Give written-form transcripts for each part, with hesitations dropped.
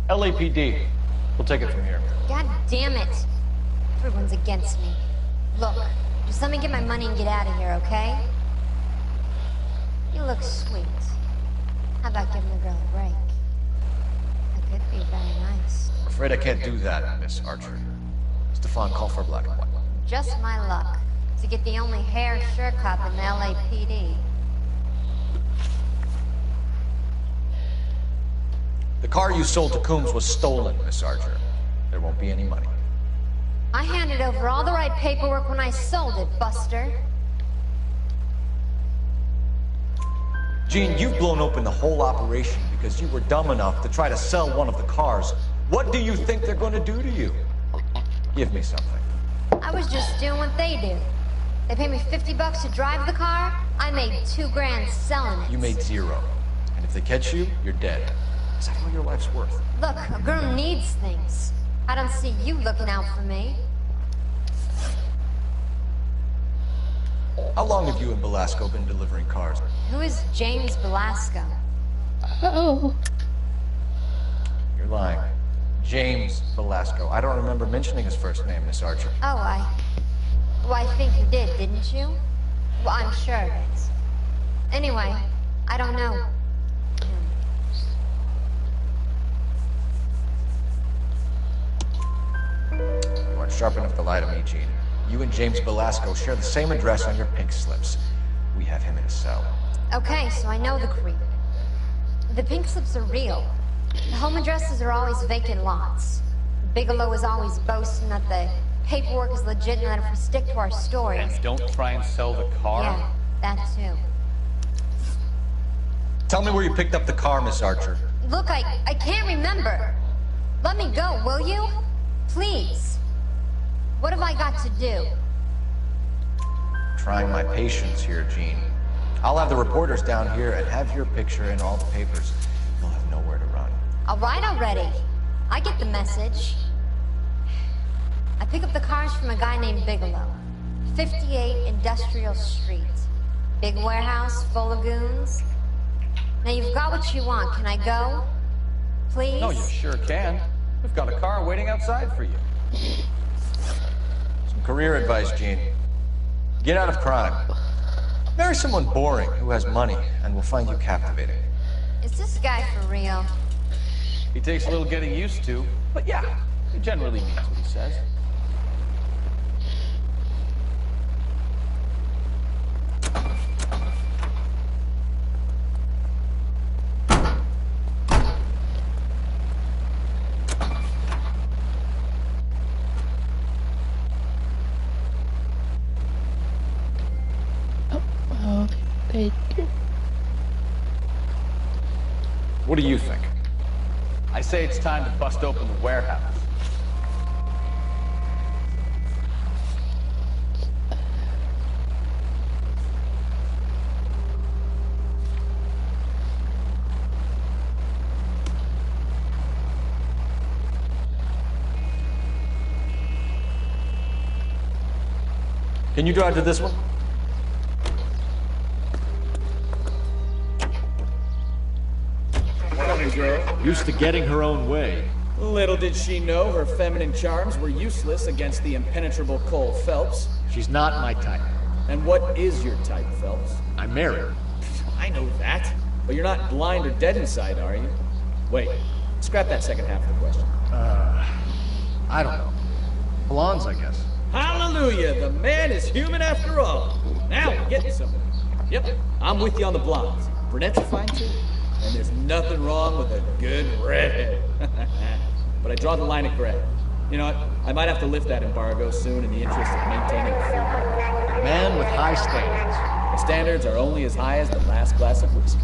LAPD. We'll take it from here. God damn it. Everyone's against me. Look, just let me get my money and get out of here, okay? You look sweet. How about giving the girl a break? That could be very nice. I'm afraid I can't do that, Miss Archer. Stefan, call for black and white. Just my luck. To get the only hair sure cop in the LAPD. The car you sold to Coombs was stolen, Miss Archer. There won't be any money. I handed over all the right paperwork when I sold it, Buster. Jean, you've blown open the whole operation because you were dumb enough to try to sell one of the cars. What do you think they're going to do to you? Give me something. I was just doing what they do. They paid me $50 to drive the car. I made $2 grand selling it. You made $0. And if they catch you, you're dead. Is that all your life's worth? Look, a girl needs things. I don't see you looking out for me. How long have you and Belasco been delivering cars? Who is James Belasco? Oh. You're lying. James Belasco. I don't remember mentioning his first name, Miss Archer. Oh, I think you did, didn't you? Well, I'm sure of it. Anyway, I don't know. You aren't sharp enough to lie to me, Gene. You and James Belasco share the same address on your pink slips. We have him in a cell. Okay, so I know the creep. The pink slips are real. The home addresses are always vacant lots. Bigelow is always boasting that the paperwork is legit and that if we stick to our stories... And don't try and sell the car? Yeah, that too. Tell me where you picked up the car, Miss Archer. Look, I can't remember. Let me go, will you? Please. What have I got to do? Trying my patience here, Gene. I'll have the reporters down here and have your picture in all the papers. You'll have nowhere to run. All right already. I get the message. I pick up the cars from a guy named Bigelow. 58 Industrial Street. Big warehouse full of goons. Now you've got what you want. Can I go? Please? No, you sure can. We've got a car waiting outside for you. Some career advice, Gene. Get out of crime. Marry someone boring who has money and will find you captivating. Is this guy for real? He takes a little getting used to, but yeah, he generally means what he says. What do you think? I say it's time to bust open the warehouse. Can you drive to this one? Girl. Used to getting her own way. Little did she know her feminine charms were useless against the impenetrable Cole Phelps. She's not my type. And what is your type, Phelps? I'm married. I know that. But you're not blind or dead inside, are you? Wait, scrap that second half of the question. I don't know. Blondes, I guess. Hallelujah! The man is human after all. Now we're getting somewhere. Yep, I'm with you on the blondes. Brunettes are fine too. And there's nothing wrong with a good redhead. But I draw the line at gray. You know what? I might have to lift that embargo soon in the interest of maintaining the food. A man with high standards. The standards are only as high as the last glass of whiskey.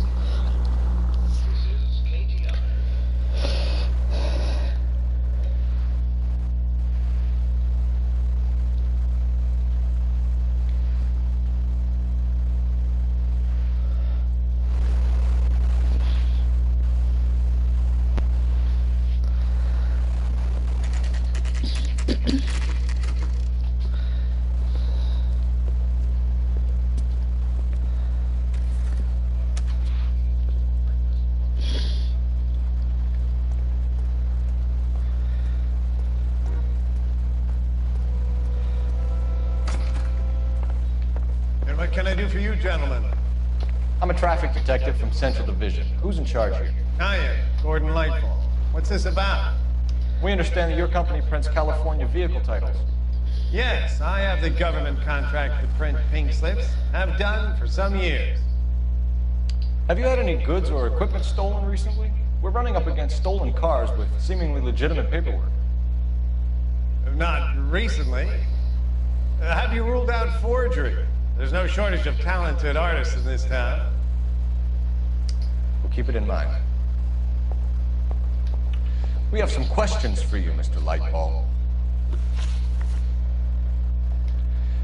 do for you, gentlemen? I'm a traffic detective from Central Division. Who's in charge here? I am, Gordon Lightfall. What's this about? We understand that your company prints California vehicle titles. Yes, I have the government contract to print pink slips. Have done for some years. Have you had any goods or equipment stolen recently? We're running up against stolen cars with seemingly legitimate paperwork. Not recently. Have you ruled out forgery? There's no shortage of talented artists in this town. We'll keep it in mind. We have some questions for you, Mr. Lightball.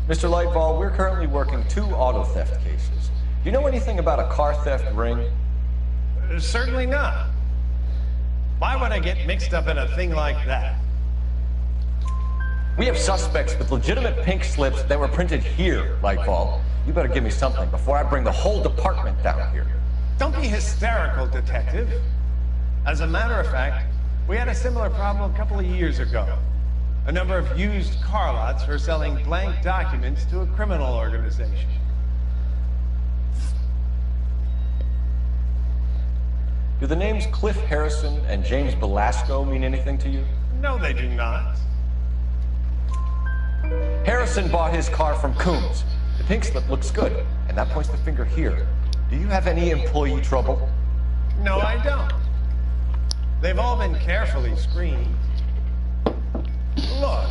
Mr. Lightball, we're currently working 2 auto theft cases. Do you know anything about a car theft ring? Certainly not. Why would I get mixed up in a thing like that? We have suspects with legitimate pink slips that were printed here, Lightball. You better give me something before I bring the whole department down here. Don't be hysterical, detective. As a matter of fact, we had a similar problem a couple of years ago. A number of used car lots for selling blank documents to a criminal organization. Do the names Cliff Harrison and James Belasco mean anything to you? No, they do not. Harrison bought his car from Coombs. The pink slip looks good, and that points the finger here. Do you have any employee trouble? No, I don't. They've all been carefully screened. Look,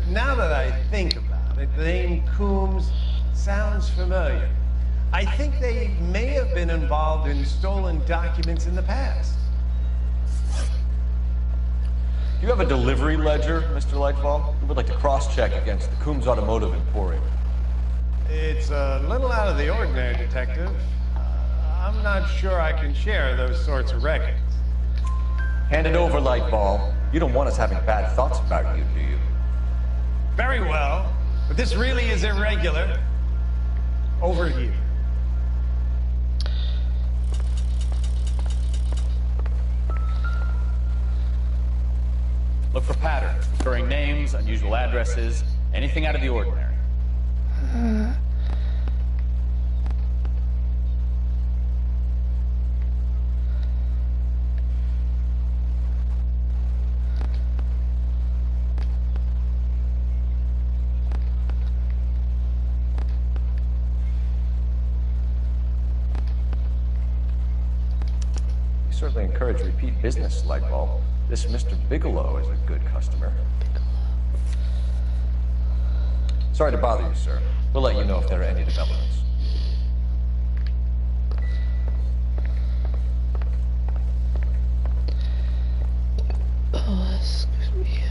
now that I think about it, the name Coombs sounds familiar. I think they may have been involved in stolen documents in the past. Do you have a delivery ledger, Mr. Lightfall? We would like to cross-check against the Coombs Automotive Emporium. It's a little out of the ordinary, Detective. I'm not sure I can share those sorts of records. Hand it over, Lightball. You don't want us having bad thoughts about you, do you? Very well, but this really is irregular. Over here. Look for patterns, recurring names, unusual addresses, anything out of the ordinary. We certainly encourage repeat business, Lightball. This Mr. Bigelow is a good customer. Sorry to bother you, sir. We'll let you know if there are any developments. Oh, excuse me.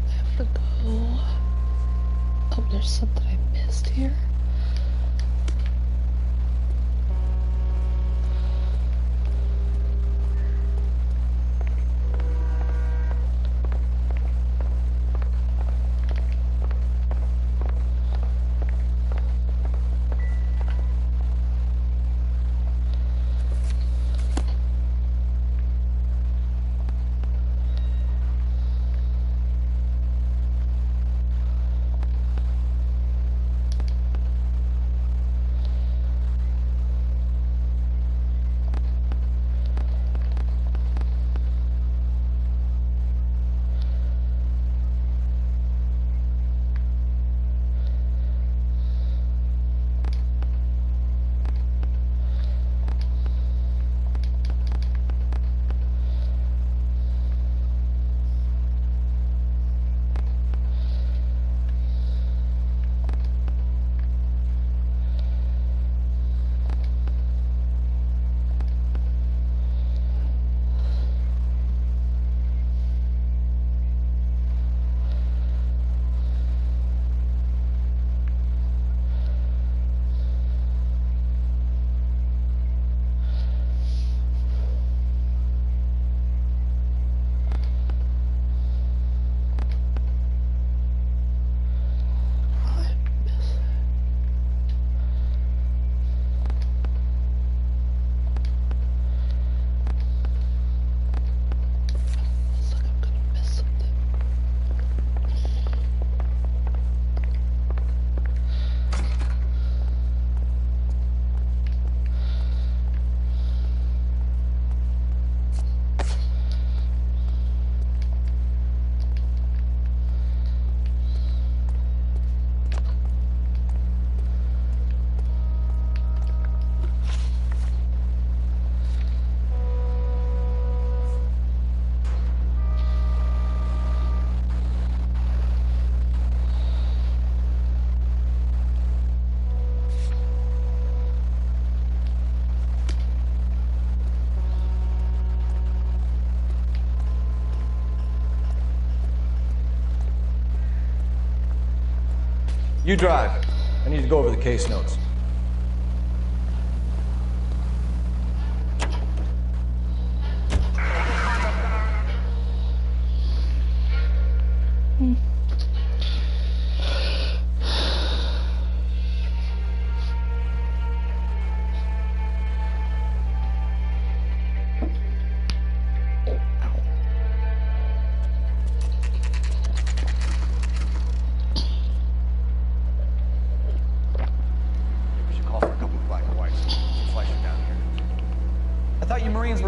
I have to go. Oh, there's something I missed here. You drive. I need to go over the case notes.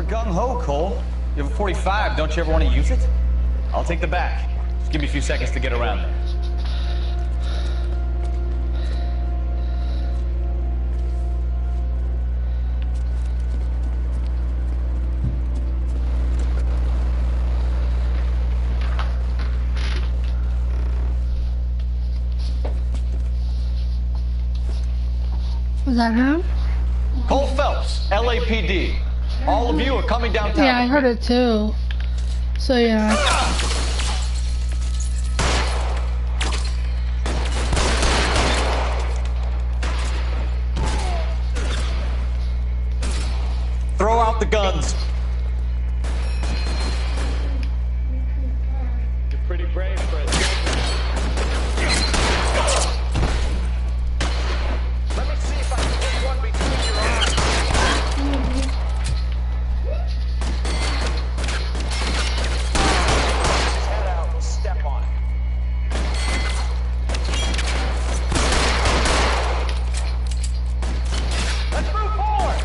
Gung-ho, Cole. You have a 45. Don't you ever want to use it? I'll take the back. Just give me a few seconds to get around there. Was that him? Cole Phelps, LAPD. All of you are coming downtown. Yeah, I heard it too. So yeah. Throw out the guns. You're pretty brave for a Let me see if I can get one between your eyes. Head out, we'll step on it. Let's move forward.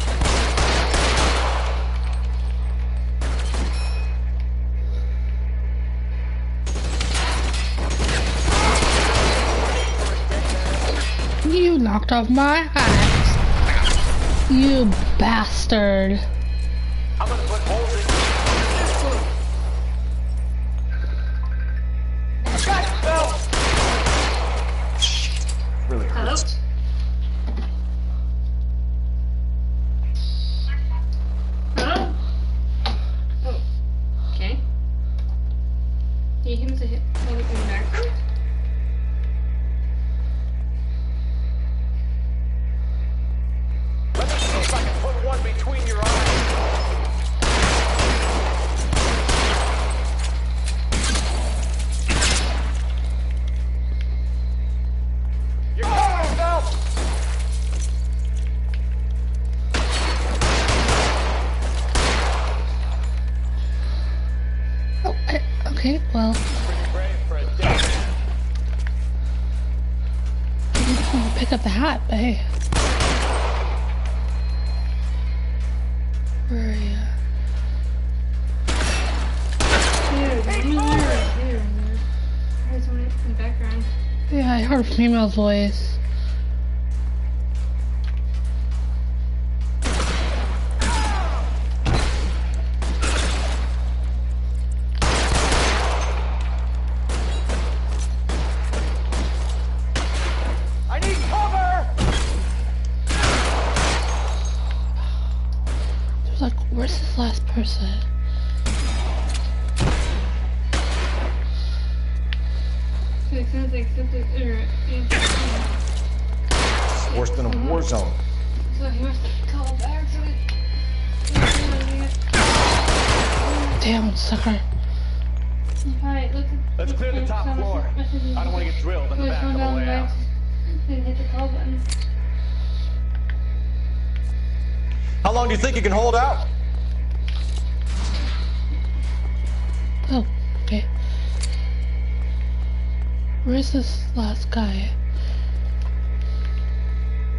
You knocked off my axe. You bastard. I'm gonna put holes in really hurts. Hello? Oh, okay. Can you hear me to hit in the background? Let me see if I can put one between your eyes. You're going, Phelps! Oh, okay, well. Pretty brave for a dead man. I'm gonna pick up the hat, but hey. Where are you? There's one in the background. Yeah, I heard a female's voice. I need cover! She was like, where's this last person? So it sounds like something. It's worse than a war zone. So he must have called by accident. Damn, sucker. Alright, look. Let's clear the top floor. I don't want to get drilled in the back on the way out. Didn't hit the call button. How long do you think you can hold out? Oh, okay. Where's this last guy?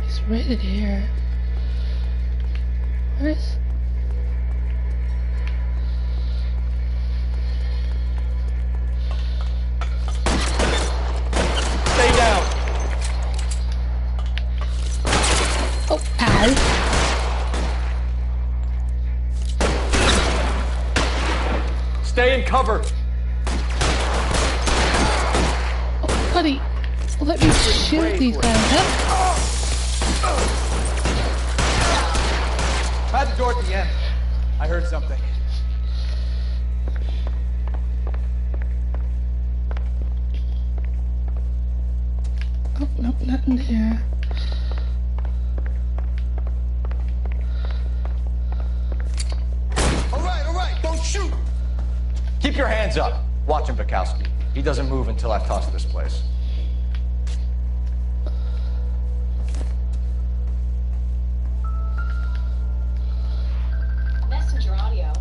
He's right in here. Where's... Stay down. Oh, ow. Stay in cover. Oh, buddy. Let me shoot these guys. Huh? At the door at the end. I heard something. Oh, no. nothing here. All right, don't shoot! Keep your hands up. Watch him, Bukowski. He doesn't move until I've tossed this place. Messenger audio.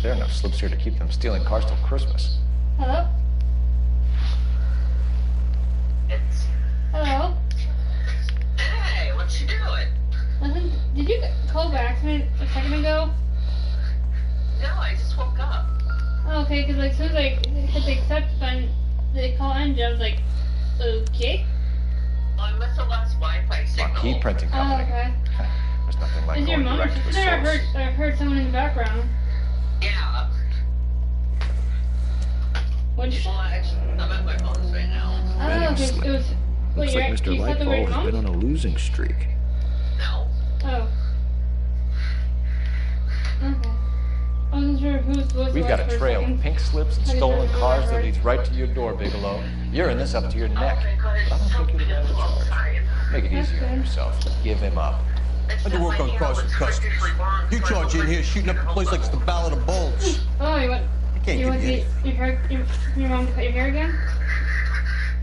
There are enough slips here to keep them stealing cars till Christmas. Hello? Hello? Hey, what you doing? Nothing. Did you call by accident a second ago? No, I just woke up. Oh, okay, because like, as soon as I hit the accept button, they call engine, I was like, okay. Well, I must have lost Wi-Fi signal. Marquee Printing Oh, Company. okay. There's nothing like Is your going mom direct to the there? source. I heard someone in the background. Yeah. What? Well, actually, I'm at my mom's right now. Oh, okay. It was. Wait, Looks like Mr. you said the Lightbulb word has mom? been on a losing streak. No. Oh. Okay. I wasn't sure whose voice We've it got was a for trail of second. pink slips and I didn't stolen know cars who that I leads heard. right to your door, Bigelow. You're in this up to your neck. Oh my God, But I it's don't so think you're the man in beautiful charge. outside. Make it easier on yourself. Give him up. I do work on cars for customers. You charge in here shooting up the place like it's the Ballad of Bulge. Oh, you want? can't You give want you anything. your mom to cut your hair again?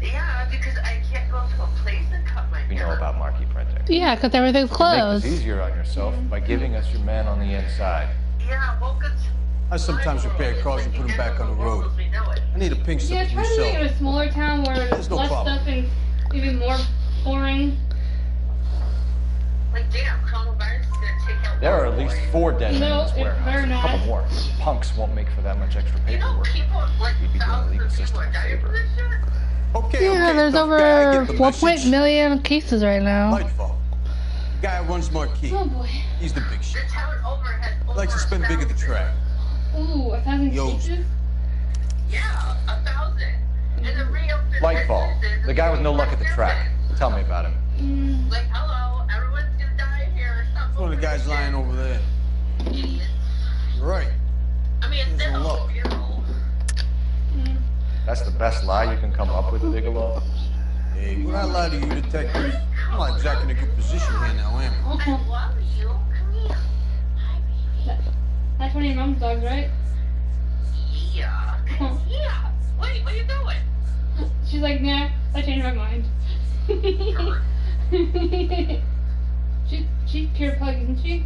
Yeah, because I can't go to a place and cut my We hair. know about Marquee Printing. Yeah, because everything's Make closed. this easier on yourself by giving us your man on the inside. Yeah, well, because I sometimes repair cars and put them back on the road. I need a pink slip Yeah, to try to make it resell. a smaller town where There's no less problem. stuff and maybe more boring. Like, damn, coronavirus is gonna take out. There are at least 4 dead men No, in this it warehouse. better A couple not. more. Punks won't make for that much extra You know, paperwork. people like We'd be doing the thousands legal of people system are a dying from favor. this shit. Okay, Yeah, okay, there's tough guy, I over get the 1 message. million cases right now. Lightfall. The guy who runs Marquee. Oh boy. He's the big shit. The town over has over Likes to spend big at the track. Ooh, 1,000 Yo. cases? Yeah, 1,000. And the reopened Lightfall. businesses The guy with no luck at the track. Tell me about him. Like, hello, everyone's gonna die here. Stop One of the guys lying over there. Idiots. You're right. I mean, it's There's still no a luck. funeral. That's the best lie you can come up with, Bigelow. Hey, when I lie to you, detective, I'm not exactly in a good position here now, am I? I love you. Come here. Hi, baby. That's one of your mom's dogs, right? Yeah. Yeah. Wait, where you going? She's like, nah, I changed my mind. She's pure pug, isn't she?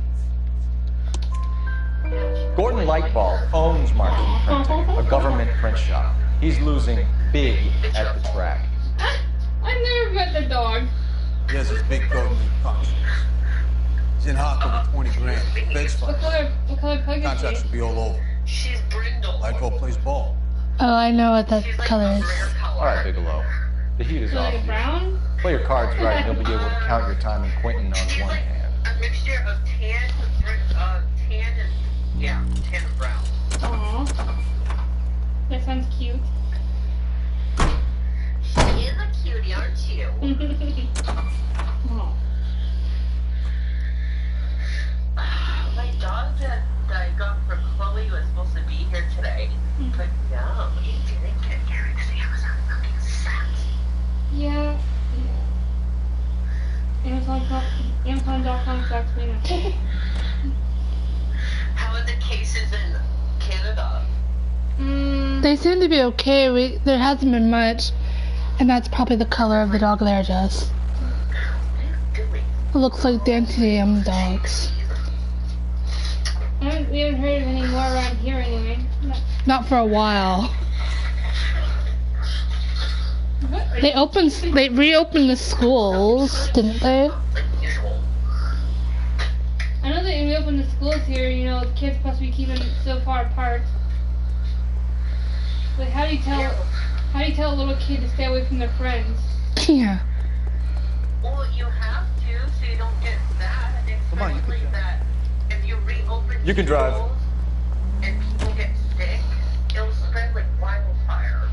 Gordon Lightball owns Marquee Printing, a government print shop. He's losing big at the track. I've never met the dog. He has his big government conscience. He's in hock over 20 grand. Feds What fine. color pug is Contracts she? will be all over. She's brindle. Lightfall plays ball. Oh, I know what that She's like color a is. rare color. All right, Bigelow. The heat is So off. like a brown? Play your cards right, and you'll be able to count your time in Quentin She's on one like hand. a mixture of tan and brown. Aww. That sounds cute. She is a cutie, aren't you? Aw. My dog that I got for Chloe was supposed to be here today, but no, he didn't get here because he was on fucking set. Yeah. Amazon.com sucks me now. How are the cases in Canada? They seem to be okay. There hasn't been much, and that's probably the color of the dog there, Jess. What are you doing? It looks like the NTM dogs. We haven't heard of any more around here anyway. Not for a while. They reopened the schools, didn't they? Like usual. I know they reopened the schools here, you know, kids supposed to be keeping so far apart. Like, how do you tell a little kid to stay away from their friends? Yeah. Well, you have to, so you don't get that. Come on, you can Especially drive. that if you reopen You can drive. schools and people get sick, it'll spread like wildfire.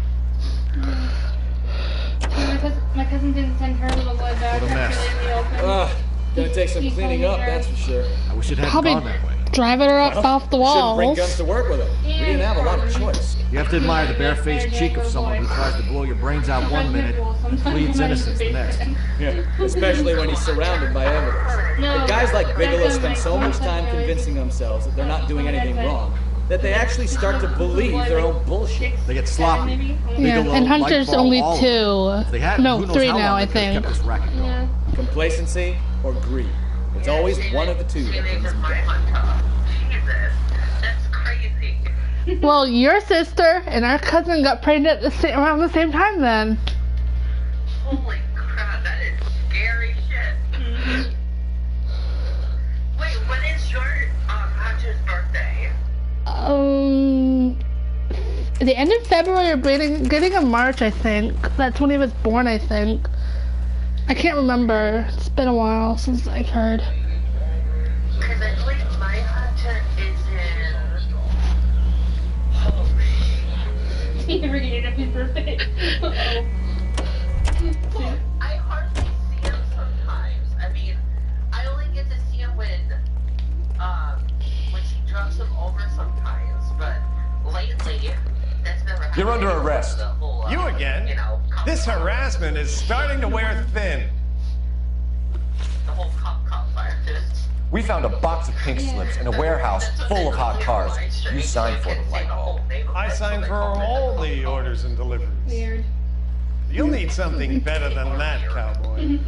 My cousin didn't send her little boy back What a mess. after they reopened. Gonna take some He's cleaning holding up, her. that's for sure. I wish it hadn't Probably- gone that way. Drive it off the Shouldn't bring walls. guns to work with him. We didn't have a lot of choice. You have to admire the barefaced cheek of someone who tries to blow your brains out one minute and pleads innocence the next. Yeah, especially when he's surrounded by evidence. But guys like Bigelow spend so much time convincing themselves that they're not doing anything wrong that they actually start to believe their own bullshit. They get sloppy. Yeah, Bigelow, and Hunter's Lightball, only all of them. If they had, No, who knows 3 how now, long I they could have think. kept this racket going. Yeah. Complacency or greed. It's always one of the two that brings them down. Jesus, that's crazy. Well, your sister and our cousin got pregnant around the same time then. Holy crap, that is scary shit. Wait, when is your Hunter's birthday? The end of February or beginning of March, I think. That's when he was born, I think. I can't remember. It's been a while since I've heard. Because I believe my Hunter is in... Oh, shit. He never getting up his birthday. Uh-oh. Well, I hardly see him sometimes. I mean, I only get to see him when she drops him over sometimes, but lately, that's never happened. You're under arrest. The whole, You again? You know, This harassment is starting to wear thin. the whole cop fire. We found a box of pink slips in a warehouse full of hot cars. You signed for them, Lightball. I signed for all the orders and deliveries. Weird. You'll need something better than that, cowboy.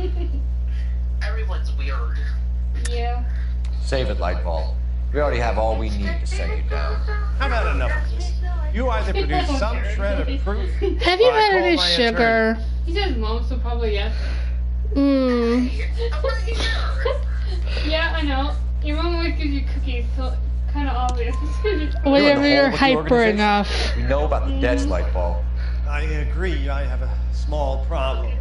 Everyone's weird. Yeah. Save it, Lightball. We already have all we need to send you down. How about enough of this? You either produce some shred of proof, Have you or I had call any my sugar? He says mom, so probably yes. Yeah, I know. Your mom always gives you cookies, so kind of obvious. Whenever you're with the hyper organization. enough. We know about the debts, Lightball. I agree. I have a small problem.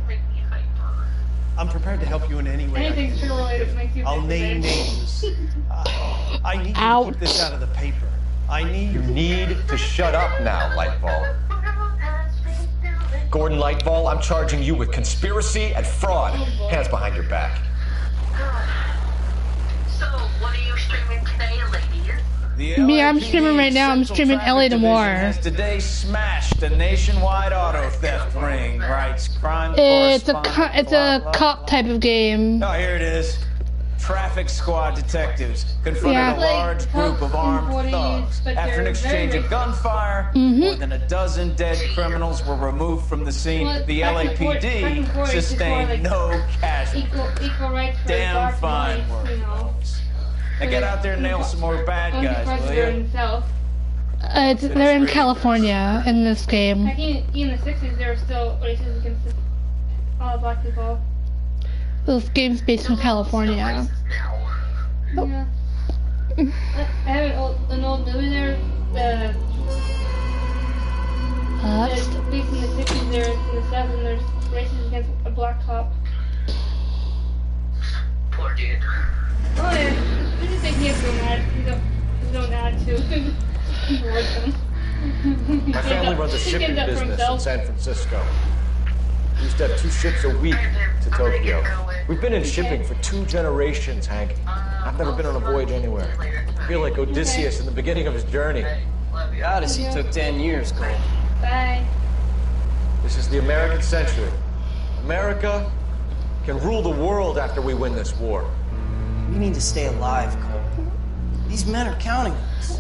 I'm prepared to help you in any way I Anything can. sugar related makes you I'll name names. I need you to put this out of the paper. You need to shut up now, Lightball. Gordon Lightball, I'm charging you with conspiracy and fraud. Hands behind your back. So, what are you streaming today, ladies? The Me, I'm LAPD streaming right now. I'm Central streaming Traffic LA Division Noire. has today smashed a nationwide auto theft ring, writes crime It's a correspondent, it's blah, a blah, cop blah. type of game. Oh, here it is. Traffic squad detectives confronted Yeah. a large group of armed thugs. After an exchange of gunfire, more than a dozen dead criminals were removed from the scene. Well, The back and forth LAPD is just more sustained like no casualties. Equal rights for Damn dark fine boys, work, you know. folks. Now get out there and nail some more bad guys, will you? Himself. They're in California in this game. Back in the 60s, there were still racist against all black people. This game's based in California. Yeah. I have an old movie there. That's based in the 60s, there in the 70s, there's racist against a black cop. Poor dude. Oh yeah, I just think he has his own attitude. My family runs a shipping business in San Francisco. We used to have 2 ships a week to Tokyo. We've been in shipping for 2 generations, Hank. I've never been on a voyage anywhere. I feel like Odysseus in the beginning of his journey. The Odyssey took 10 years, Cole. Bye. This is the American century. America can rule the world after we win this war. We need to stay alive, Cole. These men are counting on us.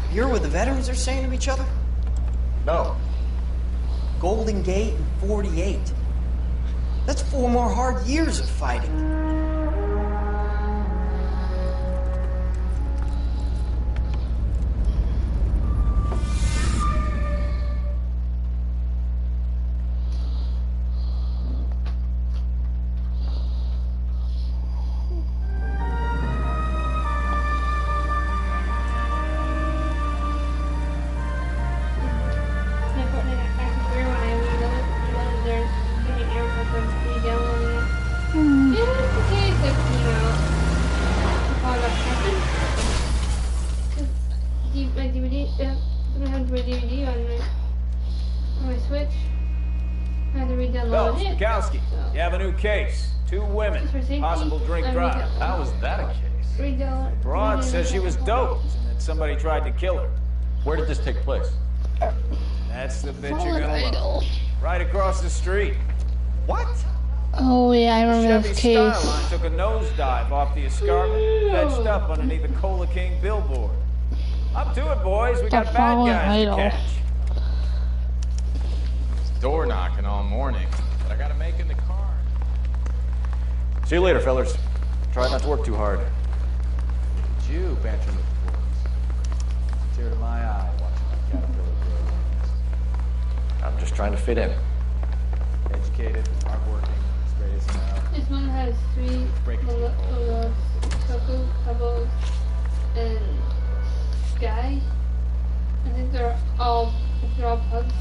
You hear what the veterans are saying to each other? No. Golden Gate and 48. That's 4 more hard years of fighting. Phelps, Mikowski, you have a new case. 2 women. Possible drink drive. How was that a case? $3. Broad says she was doped and that somebody tried to kill her. Where did this take place? That's the bit you're gonna love. Right across the street. What? Oh yeah, I remember Chevy this case. Skyline took a nosedive off the escarpment, fetched up underneath the Cola King billboard. Up to it, boys. We got bad Fallen guys to Idol. catch. Door knocking all morning, but I gotta make in the car. See you later, fellers. Try not to work too hard. You bantering with the boys. Tear to my eye watching that caterpillar grow. I'm just trying to fit in. Educated, hardworking, straight as an arrow. This one has 3 Coco, Pebbles, and Sky. I think they're all pugs.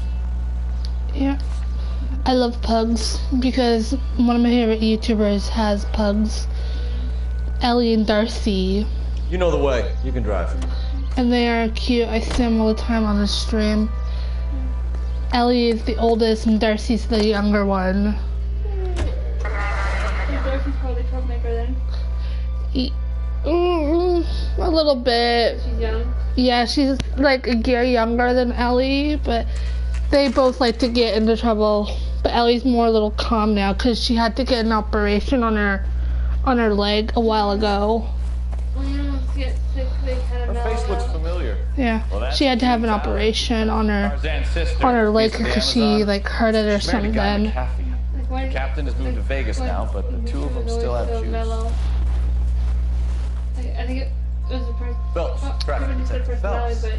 Yeah. I love pugs because one of my favorite YouTubers has pugs. Ellie and Darcy. You know the way. You can drive. And they are cute. I see them all the time on the stream. Ellie is the oldest and Darcy's the younger one. Darcy's probably a troublemaker then. A little bit. She's young. Yeah, she's like a year younger than Ellie, but they both like to get into trouble. But Ellie's more a little calm now because she had to get an operation on her leg a while ago. When animals get sick, they kind of Her face looks familiar. Yeah, she had to have an operation on her leg because she like hurt it or something. Like, why Captain has moved to Vegas now, but the two of them still have juice. I think it was a person. Phelps, Traffic said personality, but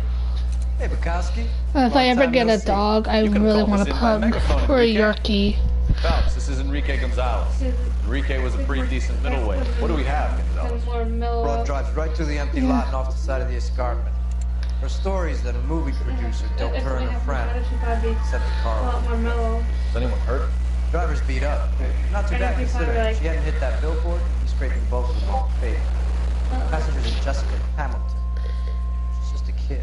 Hey, Bukowski. If I ever get a dog, I really want a pug or a Yorkie. Phelps, this is Enrique Gonzalez. Enrique was a pretty decent middleweight. What do we have, Gonzalez? more mellow. Broad drives right through the empty lot and off the side of the escarpment. Her story is that a movie producer doped her and her friend, set the car A lot off. more mellow. Is anyone hurt? Driver's beat up. Not too I bad don't think so, considering. like- She hadn't hit that billboard. He scraping both of them off the pavement. Passengers are Jessica Hamilton. She's just a kid.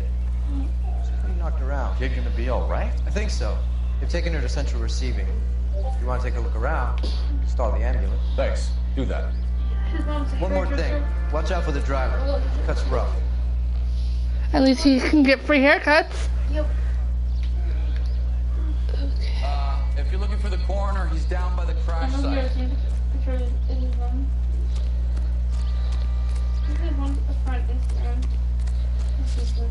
She's pretty knocked around. Kid gonna be all right? I think so. They've taken her to central receiving. If you want to take a look around, you can start the ambulance. Thanks. Do that. His mom's a One more hairdresser. thing. Watch out for the driver. She cuts rough. At least he can get free haircuts. Yep. If you're looking for the coroner, he's down by the crash I know site. you're seeing a picture of his mom. This is one up front Instagram. This is one.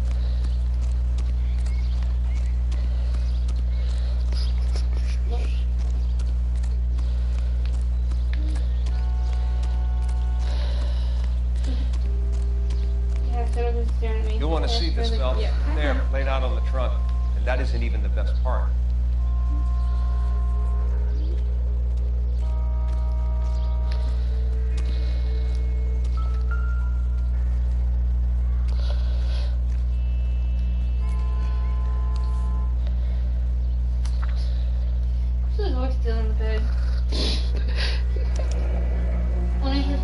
Yeah, Sarah was staring at me. You'll want to Yeah, see this, really- Phelps. yeah. There, laid out on the trunk. And that isn't even the best part. This is always still in the bed. When I just,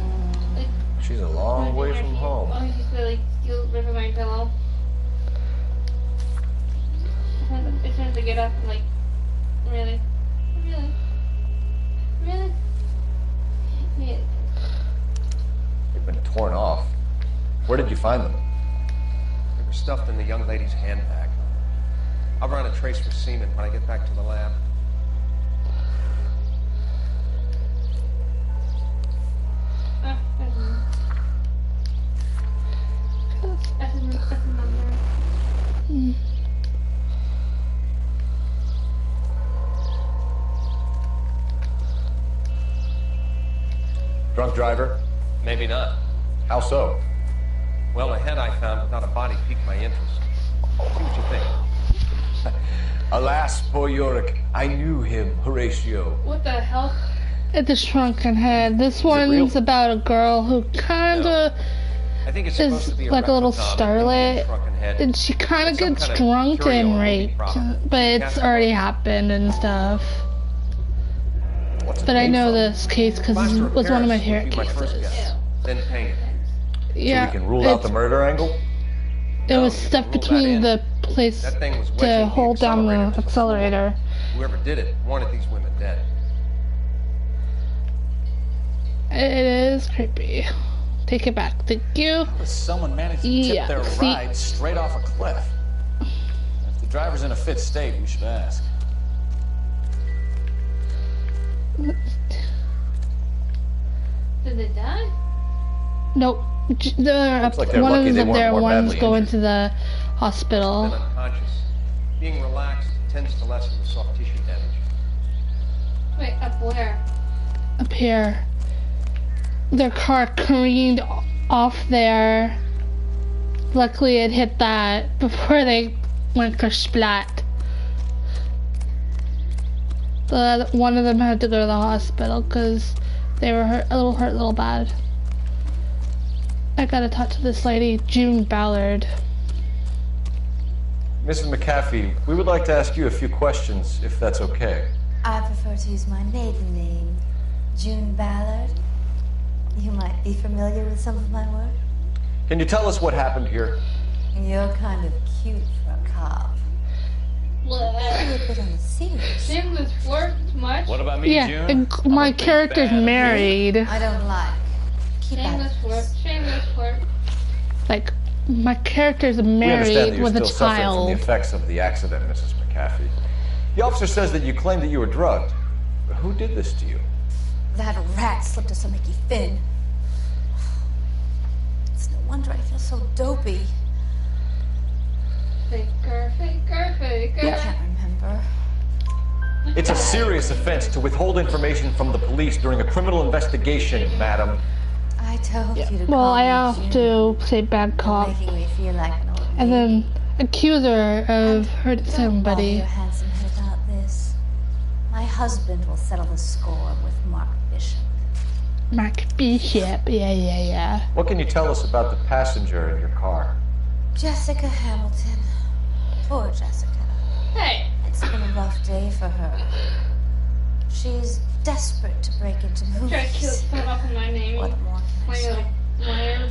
like, She's a long way from home. I used to like steal rip my pillow. It's time to get up and like, really, really, really, yeah. They've been torn off. Where did you find them? They were stuffed in the young lady's handbag. I'll run a trace for semen when I get back to the lab. Ah, that's a number. Drunk driver? Maybe not. How so? Well, the head I found without a body piqued my interest. See what you think. Alas, poor Yorick. I knew him, Horatio. What the hell? At the shrunken head. This real? one's about a girl who kinda I think it's supposed is to be like a little replicon of an Indian starlet, shrunken head. and she kinda Some gets kind of drunk curio and movie raped, prop. but it's Can't- already happened and stuff. What's it But I made know from? this case because Plaster it of was one of my Paris would favorite be my first cases. guess. Then paint. Yeah, So we can rule out the murder angle? it No, was you can stuck rule that between in. the place That thing was to wedging the hold down the accelerator to the floor. accelerator. Whoever did it wanted these women dead. It is creepy. Take it back. Thank you. How does someone manage to tip their ride straight off a cliff? If the driver's in a fit state, we should ask. Did they die? Nope. They're like they're one lucky of they them weren't there. more One's badly going injured. to the hospital. Been unconscious. Being relaxed tends to lessen the soft tissue damage. Wait, up where? Up here. Their car careened off there. Luckily it hit that before they went kersplat. One of them had to go to the hospital because they were hurt, a little bad. I gotta talk to this lady, June Ballard. Mrs. McAfee, we would like to ask you a few questions, if that's okay. I prefer to use my maiden name, June Ballard. You might be familiar with some of my work. Can you tell us what happened here? You're kind of cute for a cop. Maybe a bit on the serious. Shameless flirt much? What about me, Yeah, June? and my character's married. I don't like. Keep Shameless flirt. Shameless flirt. Like, my character's We understand that married you're with a still suffering from the child. effects of the accident, Mrs. McAfee. The officer says that you claimed that you were drugged. But who did this to you? That rat slipped us a Mickey Finn. It's no wonder I feel so dopey. Faker, faker, faker. I can't remember. It's a serious offense to withhold information from the police during a criminal investigation, madam. I told you to Well, call I me have June. to say bad You're cop. making me feel like an old And lady. then accuse her of hurting Don't bother somebody. your handsome head about this. My husband will settle the score with Mark Bishop. Mark Bishop, yeah. What can you tell us about the passenger in your car? Jessica Hamilton. Poor Jessica. Hey, It's been a rough day for her. She's desperate to break into try to kill movies. someone off of my name. What more can I My say? little liar.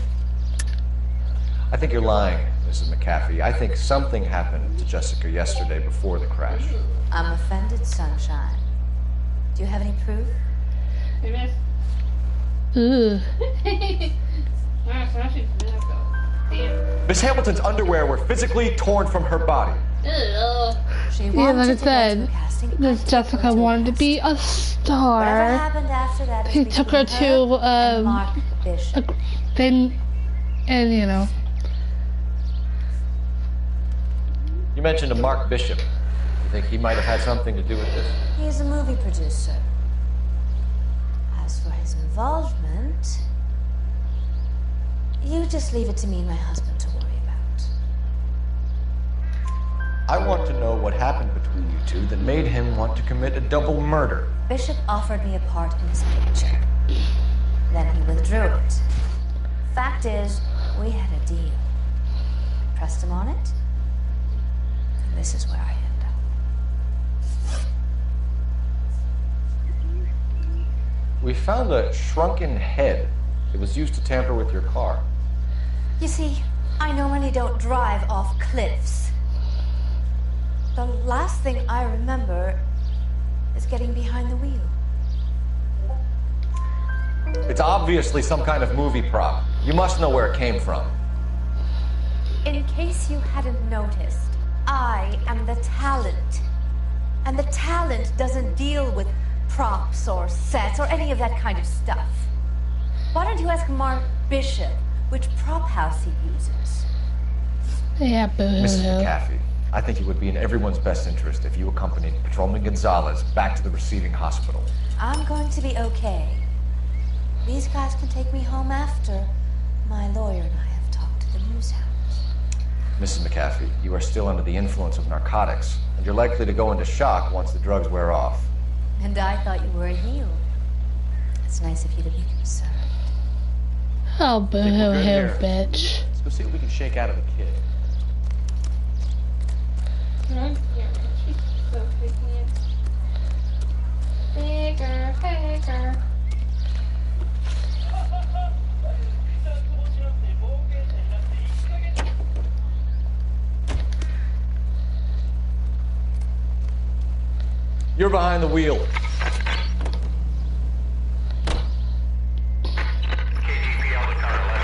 I think you're lying, Mrs. McAfee. I think something happened to Jessica yesterday before the crash. I'm offended, Sunshine. Do you have any proof? Hey, miss. Ooh. Wow, so now she's dead, though. Damn. Miss Hamilton's underwear were physically torn from her body. Ugh. She Yeah, wanted like I to go to a said, casting. this Jessica wanted to be a Whatever star. happened after that is He took her between to, and Mark Bishop. Then, and you know. You mentioned a Mark Bishop. You think he might have had something to do with this? He's a movie producer. As for his involvement, you just leave it to me and my husband to worry about. I want to know what happened between you two that made him want to commit a double murder. Bishop offered me a part in his picture. Then he withdrew it. Fact is, we had a deal. I pressed him on it, and this is where I end up. We found a shrunken head. It was used to tamper with your car. You see, I normally don't drive off cliffs. The last thing I remember is getting behind the wheel. It's obviously some kind of movie prop. You must know where it came from. In case you hadn't noticed, I am the talent. And the talent doesn't deal with props or sets or any of that kind of stuff. Why don't you ask Mark Bishop which prop house he uses? Yeah, Mrs. boo. McAfee, I think it would be in everyone's best interest if you accompanied Patrolman Gonzalez back to the receiving hospital. I'm going to be okay. These guys can take me home after my lawyer and I have talked to the news hounds. Mrs. McAfee, you are still under the influence of narcotics, and you're likely to go into shock once the drugs wear off. And I thought you were a heel. It's nice of you to be concerned. Oh, boo Think we're good hoo, here. bitch. Let's go see what we can shake out of the kid. Yeah, she's so faking it. Faker, faker. You're behind the wheel. KTC Alpha Tower,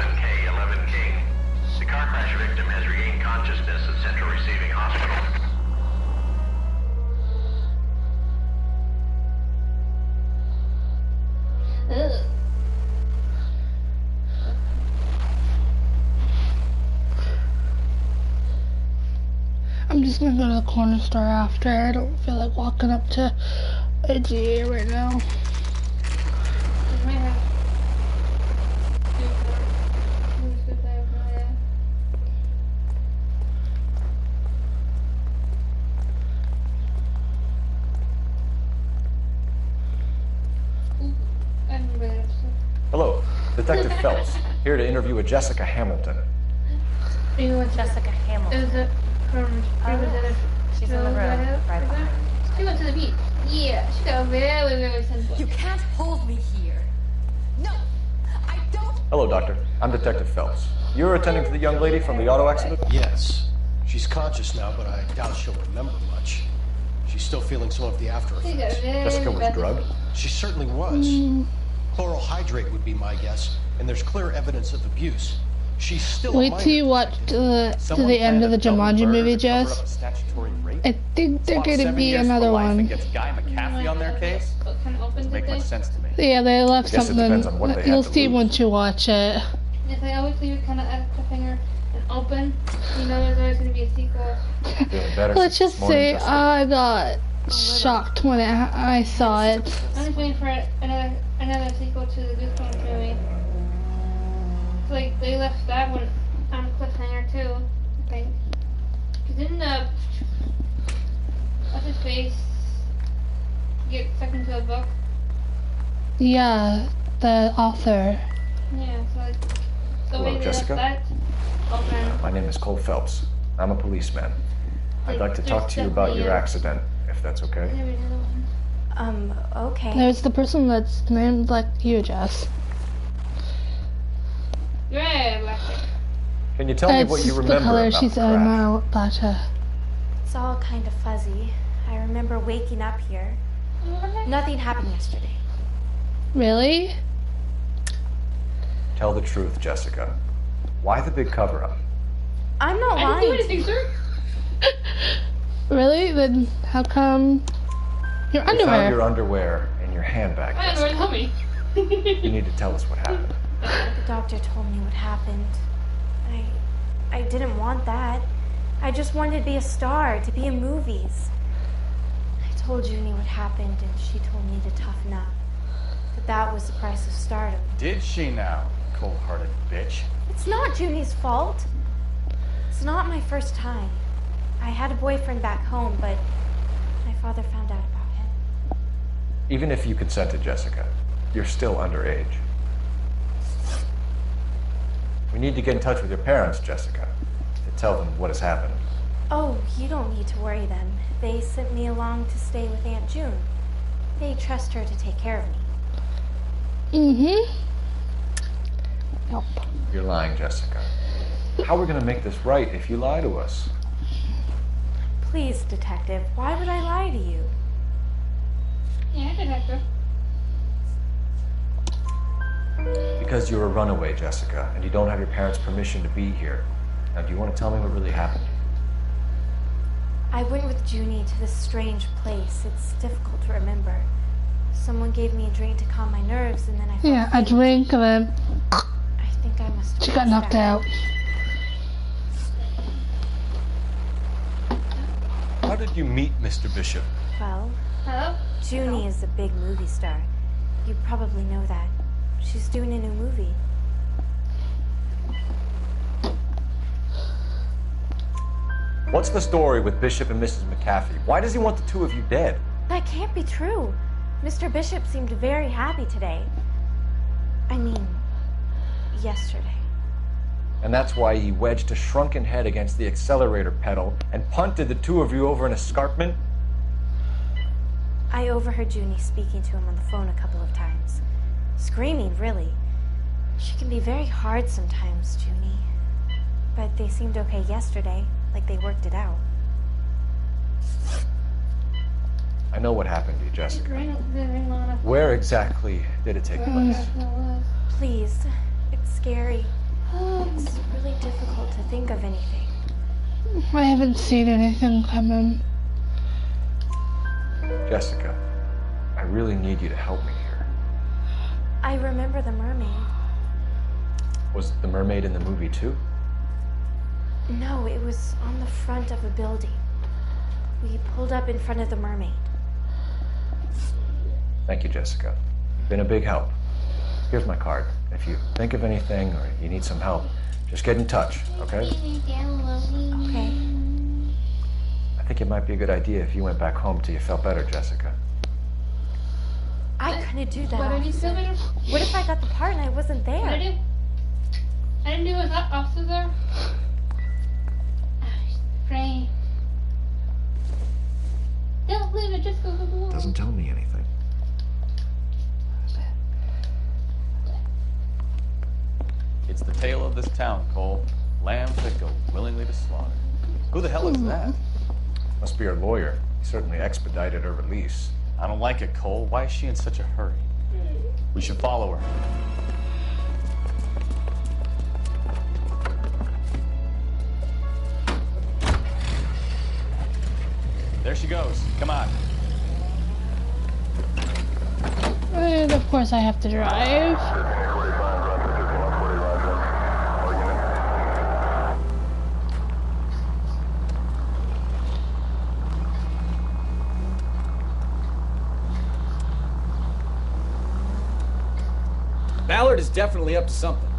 just gonna go to the corner store after. I don't feel like walking up to a GA right now. Hello, Detective Phelps, here to interview a Jessica Hamilton. Jessica Hamilton. Is it from She's in the room, right behind. She went to the beach. Yeah, she got very sensitive. You can't hold me here. No, I don't. Hello, Doctor. I'm Detective Phelps. You're attending to the young lady from the auto accident? Yes. She's conscious now, but I doubt she'll remember much. She's still feeling some of the after effects. Jessica was drugged? She certainly was. Chloral hydrate would be my guess, and there's clear evidence of abuse. She's still Wait till you watch to the end of the Jumanji movie, Jess. I think they're gonna be another one. And gets Guy McCaffrey on their case? Doesn't make much sense to me. Yeah, they left Guess it depends something. on what they You'll had to see lose. once you watch it. If they always leave it kind of at the finger and open, you know there's always going to be a sequel. Feeling better Let's since just this morning, say Jessica. I got shocked when I saw it. I'm just waiting for another sequel to the Goosebumps movie. It's like they left that one on a cliffhanger too, I think. Cause didn't what's his face get stuck into a book? Yeah, the author. Yeah, so like the Hello, way they Jessica. left that open. My name is Cole Phelps. I'm a policeman. I'd like to talk to you about your accident, if that's okay. There's another one. Okay. There's the person that's named like you, Jess. Yeah, black chick. Can you tell me It's what you the remember color about she's the in crash? now, but It's all kind of fuzzy. I remember waking up here. Nothing happened yesterday. really? Tell the truth, Jessica. Why the big cover-up? I'm not I didn't do lying. anything, sir. Really? Then how come your We found underwear? your underwear in your handbag. I don't know, tell me. You need to tell us what happened. The doctor told me what happened. I didn't want that. I just wanted to be a star, to be in movies. I told Junie what happened, and she told me to toughen up. But that was the price of stardom. Did she now, cold-hearted bitch? It's not Junie's fault. It's not my first time. I had a boyfriend back home, but my father found out about him. Even if you consented, Jessica, you're still underage. We need to get in touch with your parents, Jessica, to tell them what has happened. Oh, you don't need to worry them. They sent me along to stay with Aunt June. They trust her to take care of me. Mm-hmm. Nope. You're lying, Jessica. How are we going to make this right if you lie to us? Please, detective, why would I lie to you? Yeah, detective. Because you're a runaway, Jessica, and you don't have your parents' permission to be here. Now, do you want to tell me what really happened? I went with Junie to this strange place. It's difficult to remember. Someone gave me a drink to calm my nerves, and then I felt Yeah, a faint. drink and then I think I must have she got knocked out. How did you meet Mr. Bishop? Well, Hello? Junie is a big movie star. You probably know that. She's doing a new movie. What's the story with Bishop and Mrs. McCaffrey? Why does he want the two of you dead? That can't be true. Mr. Bishop seemed very happy today. I mean, yesterday. And that's why he wedged a shrunken head against the accelerator pedal and punted the two of you over an escarpment? I overheard Junie speaking to him on the phone a couple of times. Screaming, really. She can be very hard sometimes, Junie. But they seemed okay yesterday, like they worked it out. I know what happened to you, Jessica. Ring long enough. Where exactly did it take place? Please, it's scary. It's really difficult to think of anything. I haven't seen anything coming. Jessica, I really need you to help me here. I remember the mermaid. Was the mermaid in the movie too? No, it was on the front of a building. We pulled up in front of the Mermaid. Thank you, Jessica. You've been a big help. Here's my card. If you think of anything or you need some help, just get in touch, okay? Okay. I think it might be a good idea if you went back home till you felt better, Jessica. I couldn't do that. What did you say? What if I got the part and I wasn't there? What did you? I didn't do. Was that officer there? Pray. Don't leave it. Just go to the wall. Doesn't tell me anything. It's the tale of this town, Cole. Lambs that go willingly to slaughter. Who the hell is that? Must be her lawyer. He certainly expedited her release. I don't like it, Cole. Why is she in such a hurry? We should follow her. There she goes. Come on. And of course I have to drive. Ballard is definitely up to something.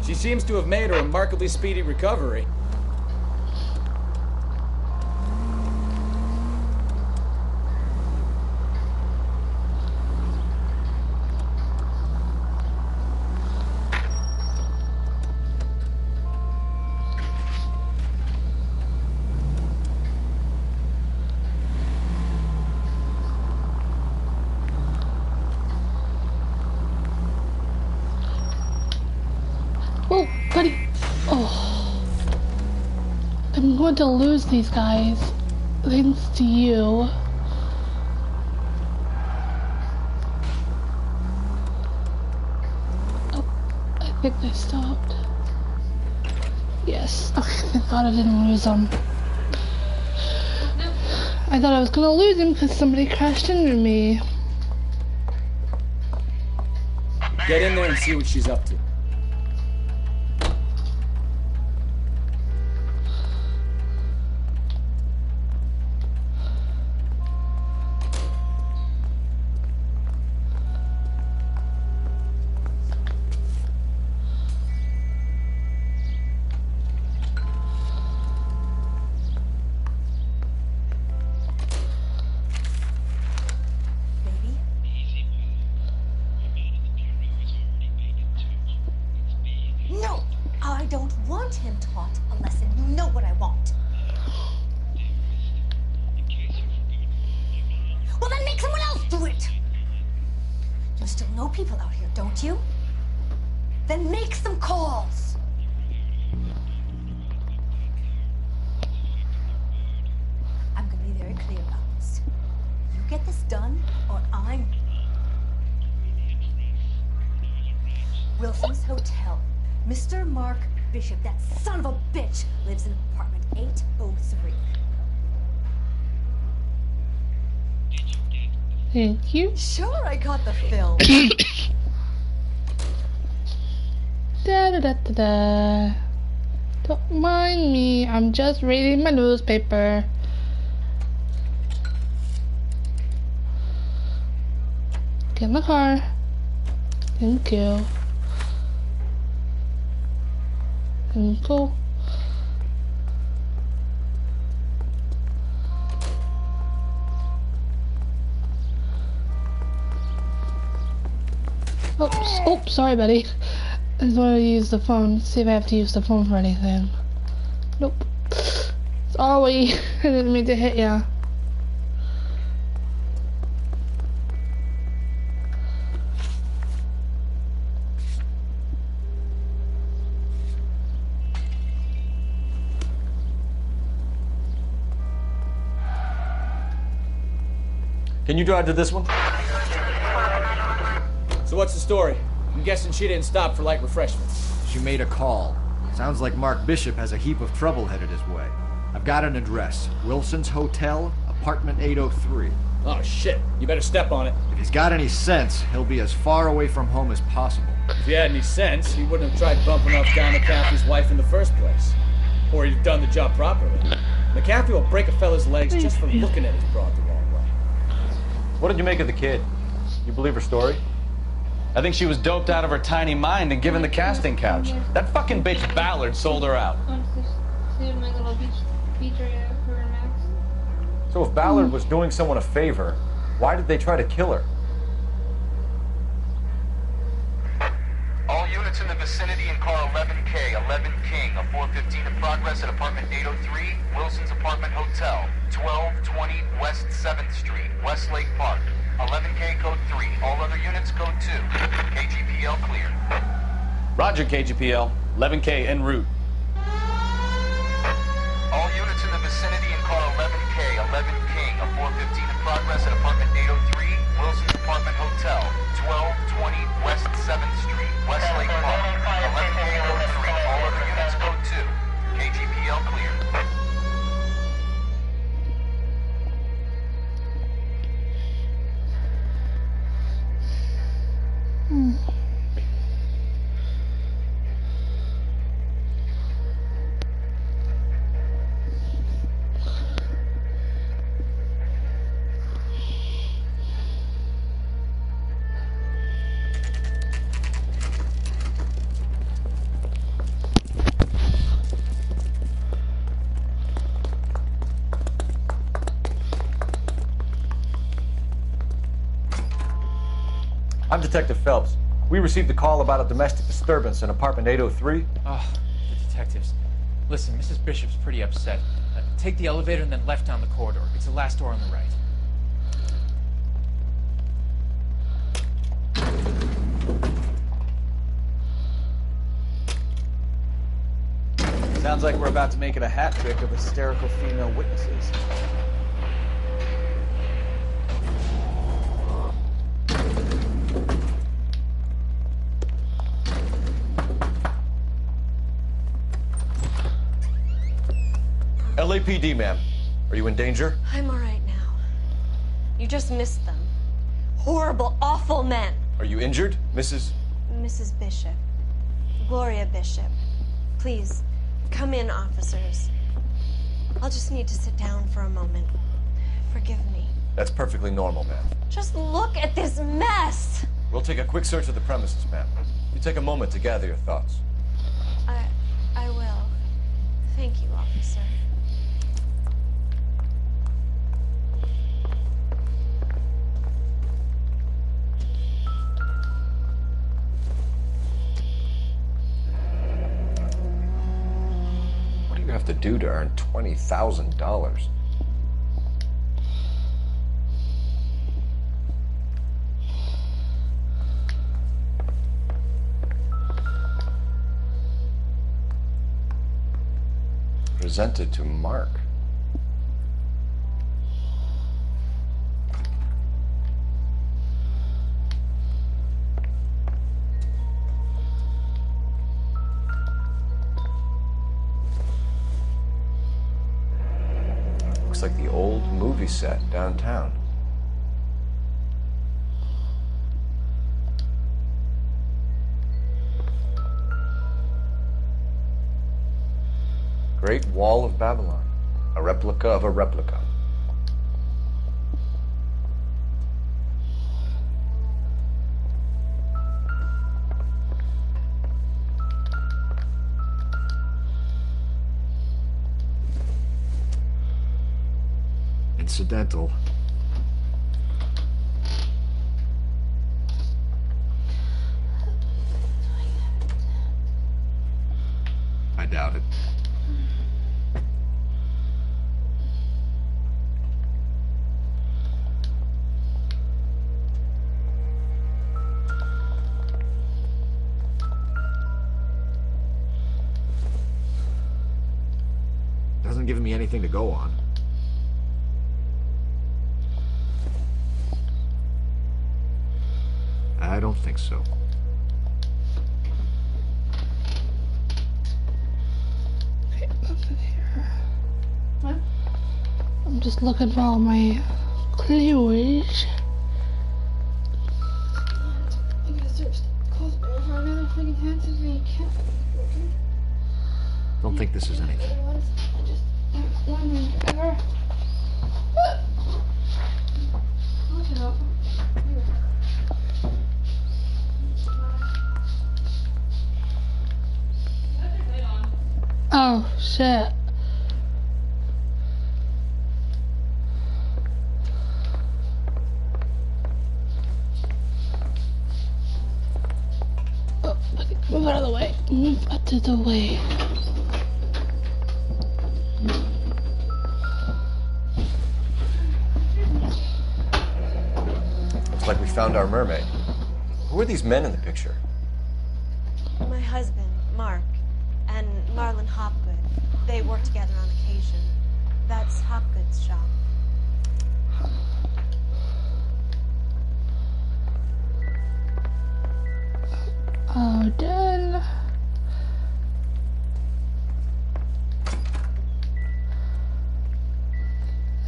She seems to have made a remarkably speedy recovery. Oh, buddy. Oh. I'm going to lose these guys. Thanks to you. Oh, I think I stopped. Yes. Okay, thank God I didn't lose them. I thought I was going to lose him because somebody crashed into me. Get in there and see what she's up to. No, I don't want him taught a lesson. You know what I want. Well, then make someone else do it. You still know people out here, don't you? Then make some calls. I'm gonna be very clear about this. You get this done, or I'm... Wilson's Hotel. Mr. Mark Bishop, that son of a bitch, lives in apartment 803. Thank you. Sure, I got the film. Da da da da da. Don't mind me, I'm just reading my newspaper. Get in the car. Thank you. And go. Oh, sorry, buddy. I just wanted to use the phone. See if I have to use the phone for anything. Nope. Sorry, I didn't mean to hit ya. Can you drive to this one? So what's the story? I'm guessing she didn't stop for light refreshments. She made a call. Sounds like Mark Bishop has a heap of trouble headed his way. I've got an address. Wilson's Hotel, apartment 803. Oh, shit. You better step on it. If he's got any sense, he'll be as far away from home as possible. If he had any sense, he wouldn't have tried bumping off John McCaffrey's wife in the first place. Or he'd have done the job properly. McCaffrey will break a fella's legs just for looking at his broad the wrong way. What did you make of the kid? You believe her story? I think she was doped out of her tiny mind and given the casting couch. That fucking bitch Ballard sold her out. So if Ballard was doing someone a favor, why did they try to kill her? All units in the vicinity in car 11K, 11 King, a 415 in progress at apartment 803, Wilson's Apartment Hotel, 1220 West 7th Street, Westlake Park. 11K code 3, all other units code 2. KGPL clear. Roger, KGPL. 11K en route. All units in the vicinity in car 11K, 11 King, a 415 in progress at apartment 803, Wilson's Apartment Hotel, 1220 West 7th Street, Westlake Park. 11K code 3, all other units code 2. KGPL clear. I'm Detective Phelps. We received a call about a domestic disturbance in apartment 803. Oh, the detectives. Listen, Mrs. Bishop's pretty upset. Take the elevator and then left down the corridor. It's the last door on the right. Sounds like we're about to make it a hat trick of hysterical female witnesses. LAPD, ma'am. Are you in danger? I'm all right now. You just missed them. Horrible, awful men. Are you injured, Mrs.? Mrs. Bishop. Gloria Bishop. Please, come in, officers. I'll just need to sit down for a moment. Forgive me. That's perfectly normal, ma'am. Just look at this mess! We'll take a quick search of the premises, ma'am. You take a moment to gather your thoughts. I will. Thank you, officer. What do you have to do to earn $20,000? Presented to Mark. Looks like the old movie set downtown. Great Wall of Babylon. A replica of a replica. Incidental. I doubt it. Doesn't give me anything to go on. I don't think so. just looking for all my clues. Don't think this is anything. Oh, shit. Oh, move out of the way. Move out of the way. Looks like we found our mermaid. Who are these men in the picture? My husband, Mark, and Marlon Hopgood. They work together on occasion. That's Hopgood's shop. Oh, done.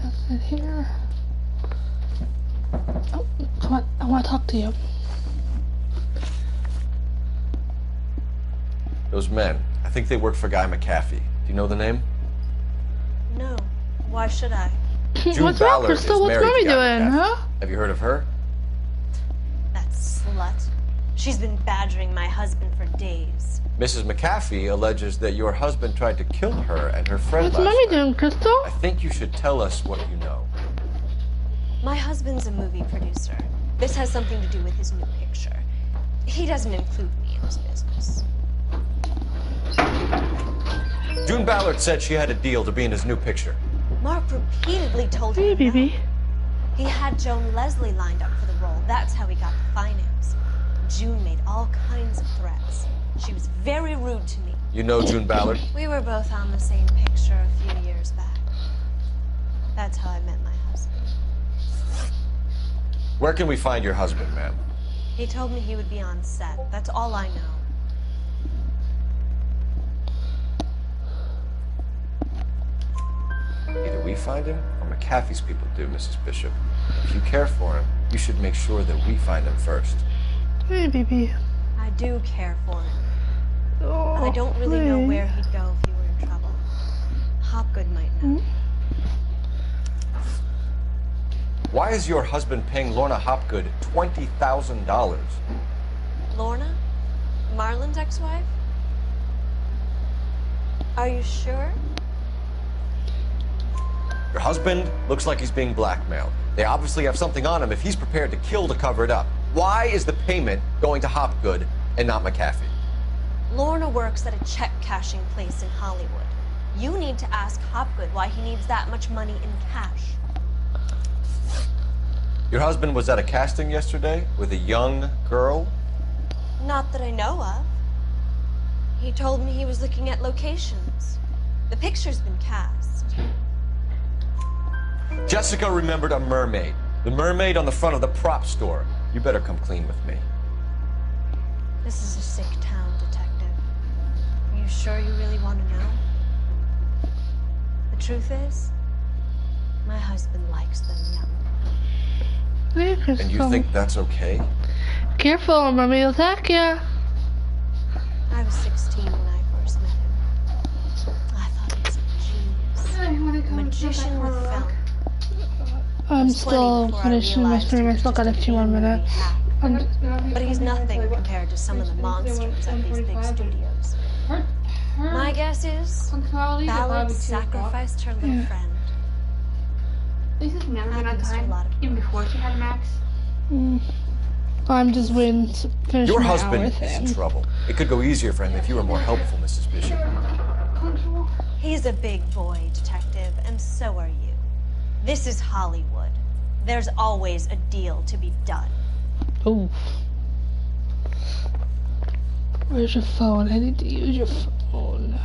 That's it here. Oh, come on. I want to talk to you. Those men. I think they work for Guy McAfee. Do you know the name? No. Why should I? June What's wrong, Ballard is Crystal? What's married Mommy to Guy doing, McAfee. huh? Have you heard of her? That slut. She's been badgering my husband for days. Mrs. McAfee alleges that your husband tried to kill her and her friend What's last Mommy night. doing, Crystal? I think you should tell us what you know. My husband's a movie producer. This has something to do with his new picture. He doesn't include me in his business. June Ballard said she had a deal to be in his new picture. Mark repeatedly told her no. He had Joan Leslie lined up for the role. That's how he got the finance. June made all kinds of threats. She was very rude to me. You know June Ballard? We were both on the same picture a few years back. That's how I met my husband. Where can we find your husband, ma'am? He told me he would be on set. That's all I know. Either we find him or McAfee's people do, Mrs. Bishop. If you care for him, you should make sure that we find him first. Hey, baby. I do care for him. Oh, but I don't really know where he'd go if he were in trouble. Hopgood might know. Why is your husband paying Lorna Hopgood $20,000? Lorna? Marlon's ex-wife? Are you sure? Your husband looks like he's being blackmailed. They obviously have something on him if he's prepared to kill to cover it up. Why is the payment going to Hopgood and not McAfee? Lorna works at a check-cashing place in Hollywood. You need to ask Hopgood why he needs that much money in cash. Your husband was at a casting yesterday with a young girl? Not that I know of. He told me he was looking at locations. The picture's been cast. Jessica remembered a mermaid. The mermaid on the front of the prop store. You better come clean with me. This is a sick town, Detective. Are you sure you really want to know? The truth is, my husband likes them young. Hey, Crystal. And you think that's okay? Careful, Mommy will attack ya. I was 16 when I first met him. I thought he was a genius. A magician with film. I'm still finishing my stream. I still got a few more minutes. But he's nothing compared to some of the monsters at these big studios. My guess is Ballard sacrificed her little friend. Lisa's never been on time, even before she had Max. I'm just waiting to finish Your my husband hour with is him. in trouble. It could go easier for him if you were more helpful, Mrs. Bishop. He's a big boy, Detective, and so are you. This is Hollywood. There's always a deal to be done. Ooh. Where's your phone? I need to use your phone.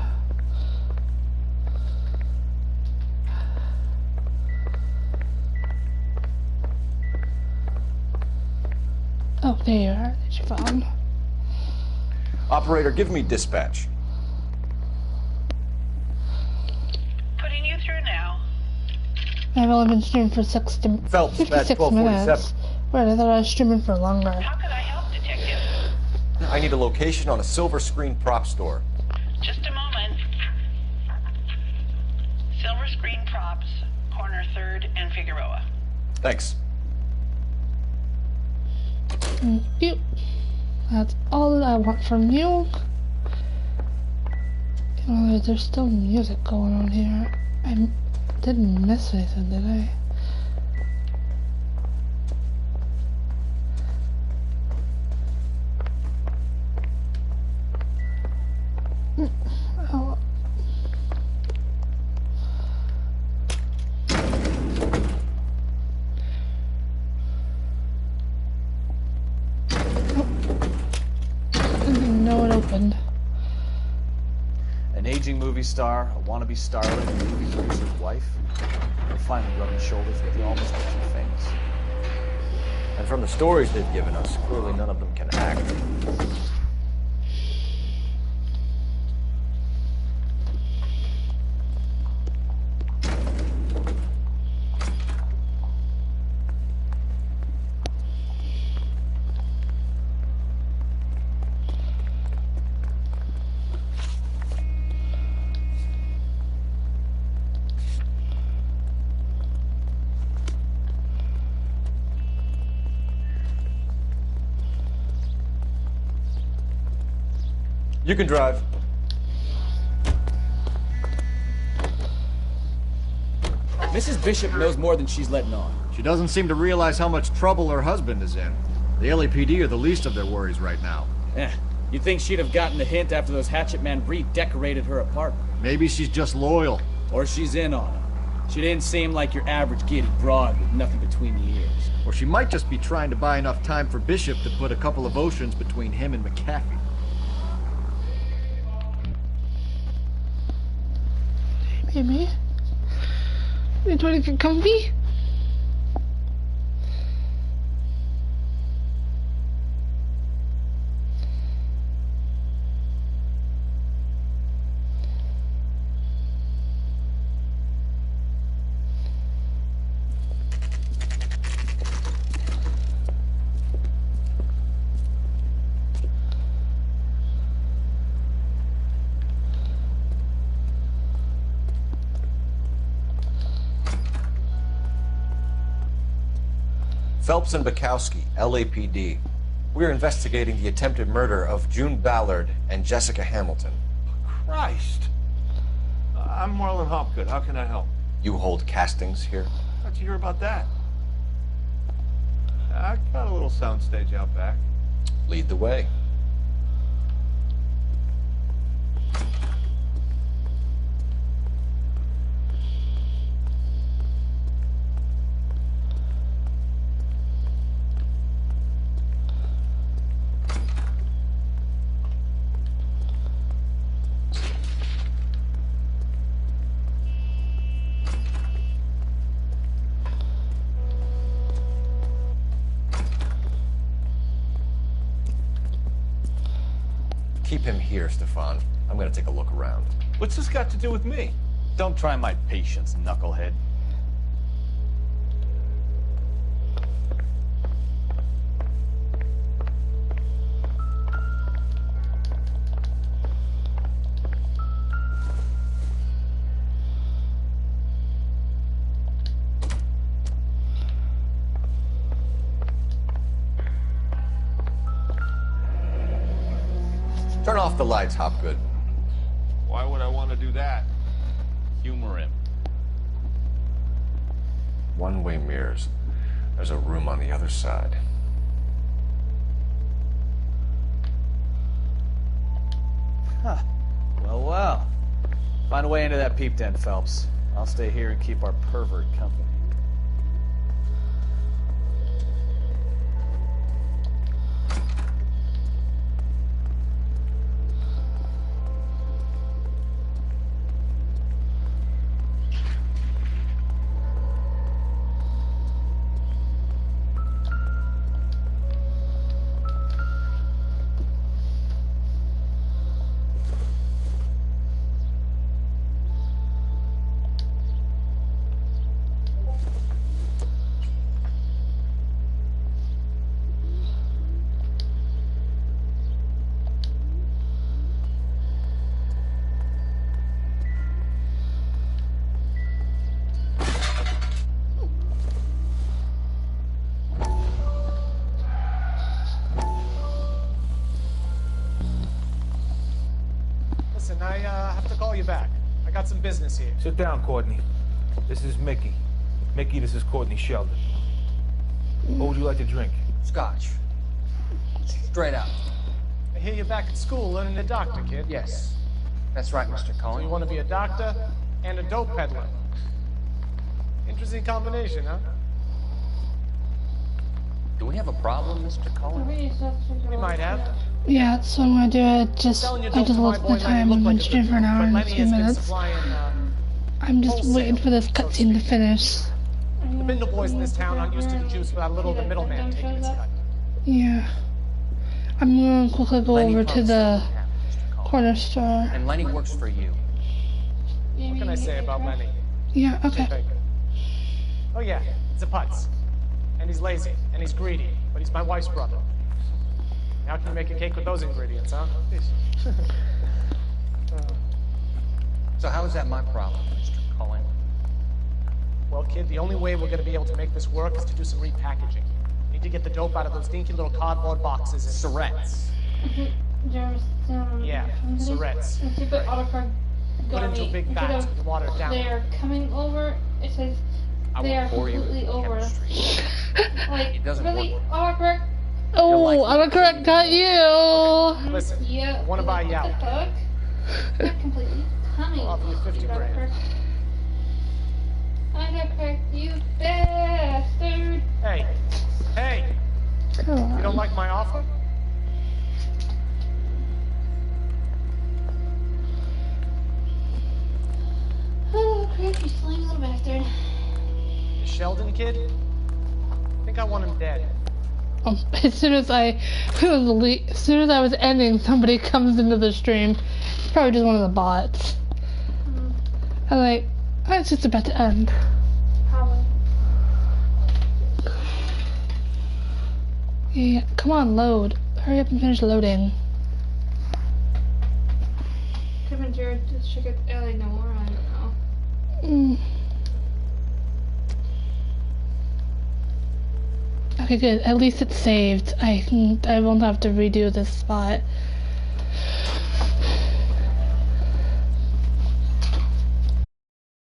Oh, there you are. There's your phone. Operator, give me dispatch. Putting you through now. I've only been streaming for Phelps, 56 badge 1247. minutes. Right, I thought I was streaming for longer. How can I help, Detective? I need a location on a silver screen prop store. Just a moment. Silver Screen Props, corner 3rd and Figueroa. Thanks. Thank you. That's all that I want from you. Oh, there's still music going on here. I didn't miss anything, did I? Oh. I didn't know it opened. An aging movie star, a wannabe starlet, and a movie producer's wife. They're finally rubbing shoulders with the almost too famous. And from the stories they've given us, clearly none of them can act. You can drive. Mrs. Bishop knows more than she's letting on. She doesn't seem to realize how much trouble her husband is in. The LAPD are the least of their worries right now. You'd think she'd have gotten the hint after those Hatchet Man redecorated her apartment. Maybe she's just loyal. Or she's in on it. She didn't seem like your average giddy broad with nothing between the ears. Or she might just be trying to buy enough time for Bishop to put a couple of oceans between him and McAfee. Maybe. You trying to get comfy? Phelps and Bukowski, LAPD. We're investigating the attempted murder of June Ballard and Jessica Hamilton. Christ. I'm Marlon Hopgood. How can I help? You hold castings here? How'd you hear about that? I got a little soundstage out back. Lead the way. Keep him here, Stefan. I'm gonna take a look around. What's this got to do with me? Don't try my patience, knucklehead. Turn off the lights, Hopgood. Why would I want to do that? Humor him. One-way mirrors. There's a room on the other side. Huh. Well. Find a way into that peep den, Phelps. I'll stay here and keep our pervert company. Listen, I have to call you back. I got some business here. Sit down, Courtney. This is Mickey. Mickey, this is Courtney Sheldon. What would you like to drink? Scotch. Straight out. I hear you're back at school learning to doctor, kid. Yes. That's right, Mr. So Cohen. you want to be a doctor and a dope peddler. Interesting combination, huh? Do we have a problem, Mr. Cohen? We might have. Yeah, so I'm gonna do it. I just lost my time. I'm going to do it for an hour and 2 minutes. I'm just waiting for this cutscene to finish. The Bindle boys in this town aren't used to the juice without a little of the middleman taking his cut. Yeah. I'm gonna quickly go over to the corner store. And Lenny works for you. What can I say about Lenny? Yeah, okay. Oh yeah, he's a putz. And he's lazy, and he's greedy, but he's my wife's brother. How can you make a cake with those ingredients, huh? So how is that my problem, Mr. Cohen? Well, kid, the only way we're gonna be able to make this work is to do some repackaging. We need to get the dope out of those dinky little cardboard boxes and Surrettes. Yeah, Surrettes. Put into big bags with water down. They are coming over. It says they are completely over. Like, really, autocorrect? Oh, autocorrect got you. Listen, yeah, I want to buy Llama. What the fuck? Not completely coming. I'll offer you 50 grand. Autocorrect, you bastard. Hey, hey. Come on. You don't like my offer? Oh, crap, you slimy little bastard. The Sheldon kid? I think I want him dead. As soon as I was ending, somebody comes into the stream. It's probably just one of the bots. I'm like, oh, it's just about to end. Probably. Yeah, come on, load. Hurry up and finish loading. Kevin Jared just check out LA Noire, I don't know. Okay, good. At least it's saved. I won't have to redo this spot.